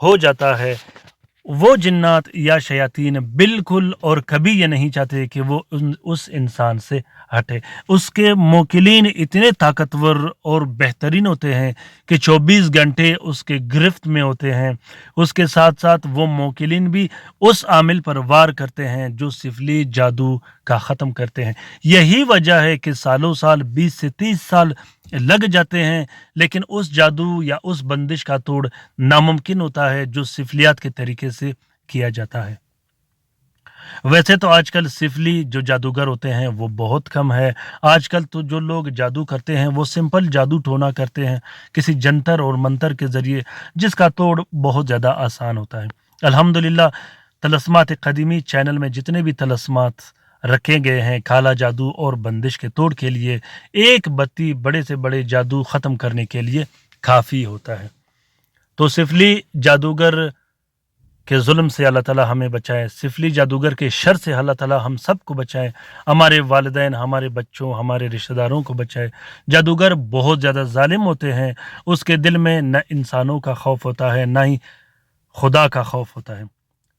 ہو جاتا ہے، وہ جنات یا شیاطین بالکل اور کبھی یہ نہیں چاہتے کہ وہ اس انسان سے ہٹے۔ اس کے موکلین اتنے طاقتور اور بہترین ہوتے ہیں کہ 24 گھنٹے اس کے گرفت میں ہوتے ہیں۔ اس کے ساتھ ساتھ وہ موکلین بھی اس عامل پر وار کرتے ہیں جو سفلی جادو کا ختم کرتے ہیں۔ یہی وجہ ہے کہ سالوں سال 20 سے 30 سال لگ جاتے ہیں، لیکن اس جادو یا اس بندش کا توڑ ناممکن ہوتا ہے جو سفلیات کے طریقے سے کیا جاتا ہے۔ ویسے تو آج کل سفلی جو جادوگر ہوتے ہیں وہ بہت کم ہے۔ آج کل تو جو لوگ جادو کرتے ہیں وہ سمپل جادو ٹونا کرتے ہیں کسی جنتر اور منتر کے ذریعے، جس کا توڑ بہت زیادہ آسان ہوتا ہے۔ الحمدللہ طلسمات قدیمی چینل میں جتنے بھی طلسمات رکھے گئے ہیں کالا جادو اور بندش کے توڑ کے لیے، ایک بتی بڑے سے بڑے جادو ختم کرنے کے لیے کافی ہوتا ہے۔ تو سفلی جادوگر کہ ظلم سے اللہ تعالیٰ ہمیں بچائے، سفلی جادوگر کے شر سے اللہ تعالیٰ ہم سب کو بچائے، ہمارے والدین، ہمارے بچوں، ہمارے رشتہ داروں کو بچائے۔ جادوگر بہت زیادہ ظالم ہوتے ہیں، اس کے دل میں نہ انسانوں کا خوف ہوتا ہے نہ ہی خدا کا خوف ہوتا ہے،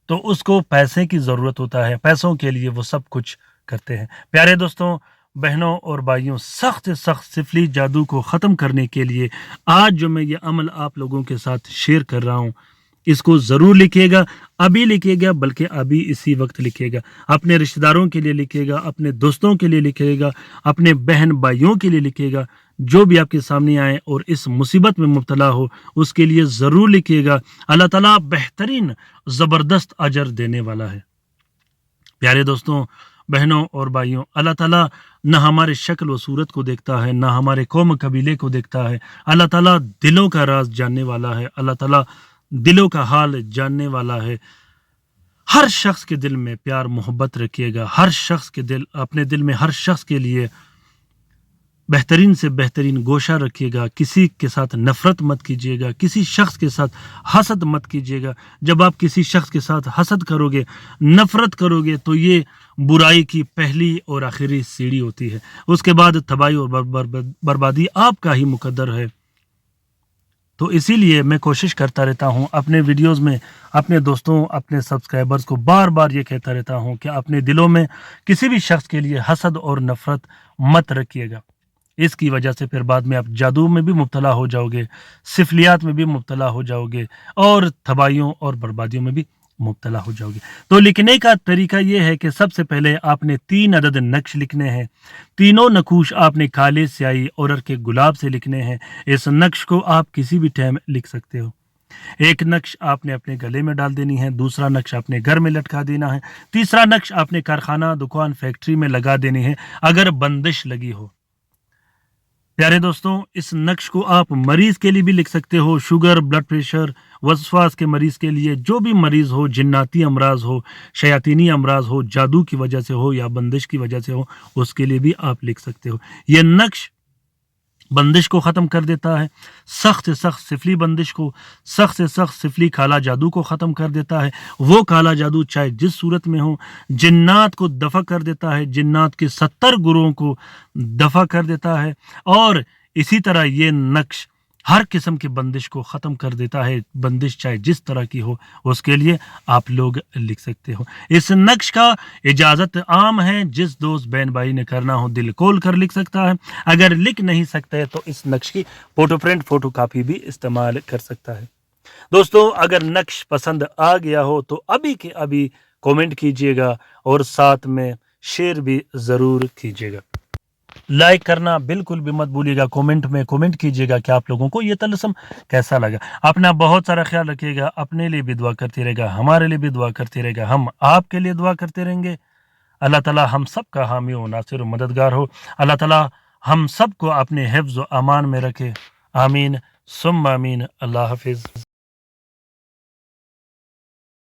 تو اس کو پیسے کی ضرورت ہوتا ہے، پیسوں کے لیے وہ سب کچھ کرتے ہیں۔ پیارے دوستوں، بہنوں اور بھائیوں، سخت سے سخت سفلی جادو کو ختم کرنے کے لیے آج جو میں یہ عمل آپ لوگوں کے ساتھ شیئر کر رہا ہوں، اس کو ضرور لکھیے گا، ابھی لکھیے گا، بلکہ ابھی اسی وقت لکھیے گا، اپنے رشتہ داروں کے لیے لکھیے گا، اپنے دوستوں کے لیے لکھیے گا، اپنے بہن بھائیوں کے لیے لکھیے گا، جو بھی آپ کے سامنے آئے اور اس مصیبت میں مبتلا ہو اس کے لیے ضرور لکھیے گا۔ اللہ تعالیٰ بہترین زبردست اجر دینے والا ہے۔ پیارے دوستوں، بہنوں اور بھائیوں، اللہ تعالیٰ نہ ہمارے شکل و صورت کو دیکھتا ہے، نہ ہمارے قوم قبیلے کو دیکھتا ہے، اللہ تعالیٰ دلوں کا راز جاننے والا ہے، اللہ تعالیٰ دلوں کا حال جاننے والا ہے۔ ہر شخص کے دل میں پیار محبت رکھیے گا، ہر شخص کے دل، اپنے دل میں ہر شخص کے لیے بہترین سے بہترین گوشہ رکھیے گا، کسی کے ساتھ نفرت مت کیجیے گا، کسی شخص کے ساتھ حسد مت کیجیے گا۔ جب آپ کسی شخص کے ساتھ حسد کرو گے، نفرت کرو گے، تو یہ برائی کی پہلی اور آخری سیڑھی ہوتی ہے، اس کے بعد تباہی اور بربادی آپ کا ہی مقدر ہے۔ تو اسی لیے میں کوشش کرتا رہتا ہوں اپنے ویڈیوز میں اپنے دوستوں، اپنے سبسکرائبرز کو بار بار یہ کہتا رہتا ہوں کہ اپنے دلوں میں کسی بھی شخص کے لیے حسد اور نفرت مت رکھیے گا۔ اس کی وجہ سے پھر بعد میں آپ جادو میں بھی مبتلا ہو جاؤ گے، سفلیات میں بھی مبتلا ہو جاؤ گے، اور تباہیوں اور بربادیوں میں بھی مبتلا ہو جاؤ گے۔ تو لکھنے کا طریقہ یہ ہے کہ سب سے پہلے آپ نے 3 عدد نقش لکھنے ہیں، تینوں نقوش آپ نے کالے سیاہی اور کے گلاب سے لکھنے ہیں۔ اس نقش کو آپ کسی بھی ٹائم لکھ سکتے ہو۔ ایک نقش آپ نے اپنے گلے میں ڈال دینی ہے، دوسرا نقش اپنے گھر میں لٹکا دینا ہے، تیسرا نقش اپنے کارخانہ، دکان، فیکٹری میں لگا دینی ہے اگر بندش لگی ہو۔ پیارے دوستوں، اس نقش کو آپ مریض کے لیے بھی لکھ سکتے ہو، شوگر، بلڈ پریشر، وسواس کے مریض کے لیے، جو بھی مریض ہو، جناتی امراض ہو، شیاطینی امراض ہو، جادو کی وجہ سے ہو یا بندش کی وجہ سے ہو، اس کے لیے بھی آپ لکھ سکتے ہو۔ یہ نقش بندش کو ختم کر دیتا ہے، سخت سے سخت سفلی بندش کو، سخت سے سخت سفلی کالا جادو کو ختم کر دیتا ہے۔ وہ کالا جادو چاہے جس صورت میں ہو، جنات کو دفع کر دیتا ہے، جنات کے 70 گروہوں کو دفع کر دیتا ہے، اور اسی طرح یہ نقش ہر قسم کی بندش کو ختم کر دیتا ہے۔ بندش چاہے جس طرح کی ہو، اس کے لیے آپ لوگ لکھ سکتے ہو۔ اس نقش کا اجازت عام ہے، جس دوست بہن بھائی نے کرنا ہو دل کھول کر لکھ سکتا ہے، اگر لکھ نہیں سکتے تو اس نقش کی فوٹو پرنٹ، فوٹو کاپی بھی استعمال کر سکتا ہے۔ دوستوں، اگر نقش پسند آ گیا ہو تو ابھی کے ابھی کومنٹ کیجئے گا، اور ساتھ میں شیئر بھی ضرور کیجئے گا۔ لائک کرنا بالکل بھی مت بھولیے گا، کومنٹ میں کومنٹ کیجیے گا کہ آپ لوگوں کو یہ طلسم کیسا لگا۔ اپنا بہت سارا خیال رکھیے گا، اپنے لیے بھی دعا کرتے رہے گا، ہمارے لیے بھی دعا کرتے رہے گا، ہم آپ کے لیے دعا کرتے رہیں گے۔ اللہ تعالیٰ ہم سب کا حامی و ناصر و مددگار ہو۔ اللہ تعالیٰ ہم سب کو اپنے حفظ و امان میں رکھے، آمین ثم آمین۔ اللہ حافظ۔